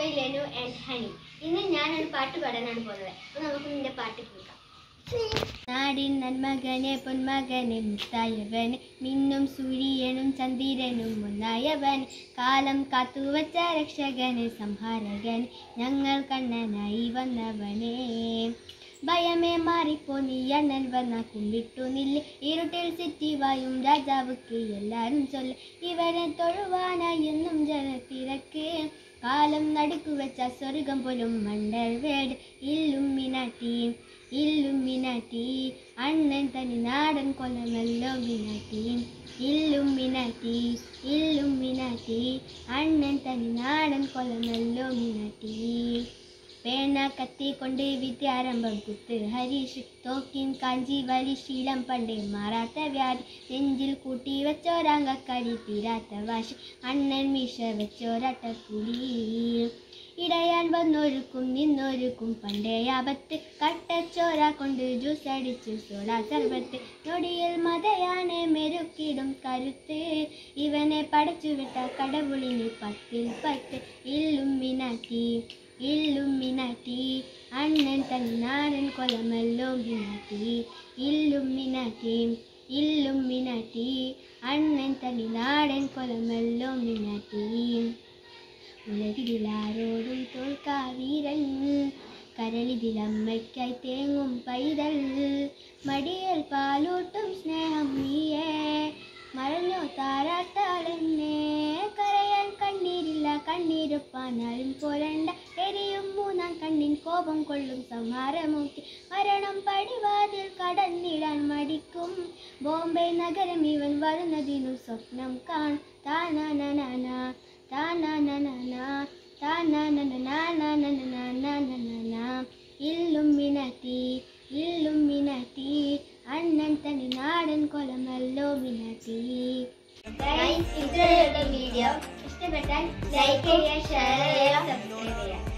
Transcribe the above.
By Lenu and honey. ഇന്ന് ഞാനൊരു പാട്ട് പാടാനാണ് പോകുന്നത്. അപ്പോൾ നമുക്ക് നിന്റെ പാട്ട് കേൾക്കാം. നാടിൻ നന്മകനെ പൊന്മകനെ മുത്തായവന് മിന്നും സൂര്യനും ചന്ദ്രനും ഒന്നായവന് കാലം കാത്തുവച്ച രക്ഷകന് സംഹാരകന് ഞങ്ങൾ കണ്ണനായി വന്നവനേ. ഭയമേ മാറിപ്പോ നീ അണ്ണൻ വന്ന കുമ്പിട്ടു നില്ല് ഇരുട്ടിൽ സിറ്റിവായും രാജാവുക്ക് എല്ലാരും ചൊല്ല് ഇവരെ തൊഴുവാനായി എന്നും ജനത്തിരക്ക് കാലം നടുക്കുവെച്ച സ്വർഗം പോലും മണ്ടൽ വേട് ഇല്ലുമിനാട്ടി ഇല്ലുമിനാട്ടി അണ്ണൻ തനി നാടൻ കൊലമല്ലോ മിനാട്ടി ഇല്ലുമിനാട്ടി ഇല്ലുമിനാട്ടി അണ്ണൻ തനി നാടൻ കൊലമല്ലോ മിനാട്ടി. പേന കത്തി കൊണ്ട് വിദ്യാരംഭം കുത്ത് ഹരീഷ് തോക്കിൻ കാഞ്ചി വലി ശീലം പണ്ടേ മാറാത്ത വ്യാധി നെഞ്ചിൽ കൂട്ടി വെച്ചോരാങ്കക്കാരി തീരാത്ത വാശി അണ്ണൻ മീശ വെച്ചോരട്ടപ്പുലി ഇടയാൻ വന്നൊരുക്കും നിന്നൊരുക്കും പണ്ടേ ആപത്ത് കട്ടച്ചോര കൊണ്ട് ജ്യൂസ് അടിച്ച് സോഡ സർബത്ത് നൊടിയിൽ മതയാനെ മെരുക്കിടും കരുത്ത് ഇവനെ പടച്ചുവിട്ട കടവുളിന് 10ൽ 10 ഇല്ലുമിനാട്ടി ഇല്ലുമിനാട്ടി അണ്ണൻ തനി നാടൻ കൊലമല്ലോ മിനാട്ടി ഇല്ലുമിനാട്ടി ഇല്ലുമിനാട്ടി അണ്ണൻ തനി നാടൻ കൊലമല്ലോ മിനാട്ടി. ഉലകിലാരോടും തോൽക്കാവീരൻ കരളിതിലമ്മയ്ക്കായി തേങ്ങും പൈതൽ മടിയൽ പാലൂട്ടും സ്നേഹം നീയേ മറഞ്ഞോ താരാട്ടാളെന്നെ കരയാൻ കണ്ണീരില്ല കണ്ണീരൊപ്പാനാലും പോരണ്ട എരിയും 3-ാം കണ്ണിൻ കോപം കൊള്ളും സംഹാരമൂക്കി മരണം പടിവാതിൽ കടന്നിടാൻ മടിക്കും ബോംബെ നഗരം ഇവൻ വരുന്നതിനും സ്വപ്നം കാണും താനാനാനാന താനാനാനാന താനാനാനാനാനാനാനാനാനാ ഇല്ലുമിനാട്ടി ഇല്ലുമിനാട്ടി അണ്ണൻ തനി നാടൻ കൊലമല്ലോ മിനാട്ടി. വീഡിയോ ഇഷ്ടപ്പെട്ടാൽ ലൈക്ക് ചെയ്യുക, ഷെയർ ചെയ്യുക, സബ്സ്ക്രൈബ് ചെയ്യുക.